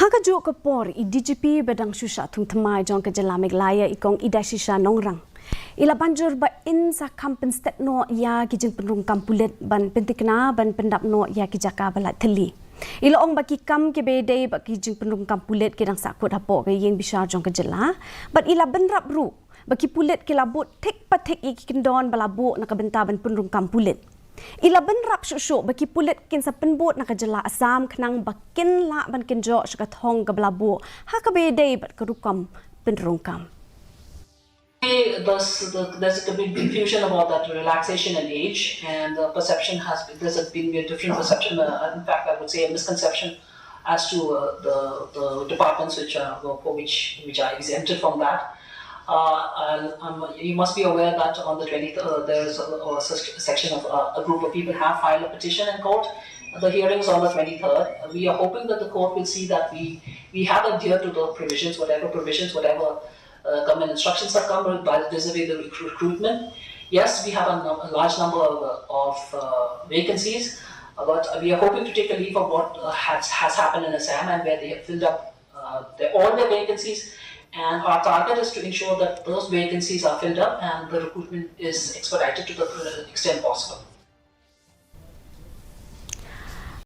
Hangaju kapor I DGP bedang susah tung temai jong ke Jylla Meghalaya ikong Ïadei sisa nongrang. Ila banjur ba in sa kampen stet no ya ki Jingpynrung kam Pulit ban pentikna ban pendap no ya ki Kaba la theli. Ila ong baki kam ke bedei baki Jingpynrung kam Pulit kedang sakut hapo ke yeng bisa jong ke Jylla. Bat ila benrap ru baki Pulit ke labut tek patek iki kendon balabu nak benta ban Pynrung kam Pulit. Ila benrap syuk baki Pulit kin sa Pynbud nak Jylla Assam kenang bakin la ban kin jo syaka thong ke balabu ha ke bedei bat kerukam Pynrung kam. There's a big confusion about that relaxation in age, and the perception there's been a different perception. In fact, I would say a misconception as to the departments which are exempted from that. You must be aware that on the 23rd there is a section of a group of people have filed a petition in court. The hearings on the 23rd. We are hoping that the court will see that we have adhered to the provisions, whatever government instructions have come vis-a-vis the recruitment. Yes, we have a large number of vacancies, but we are hoping to take a leave of what has happened in Assam and where they have filled up all their vacancies. And our target is to ensure that those vacancies are filled up and the recruitment is expedited to the extent possible.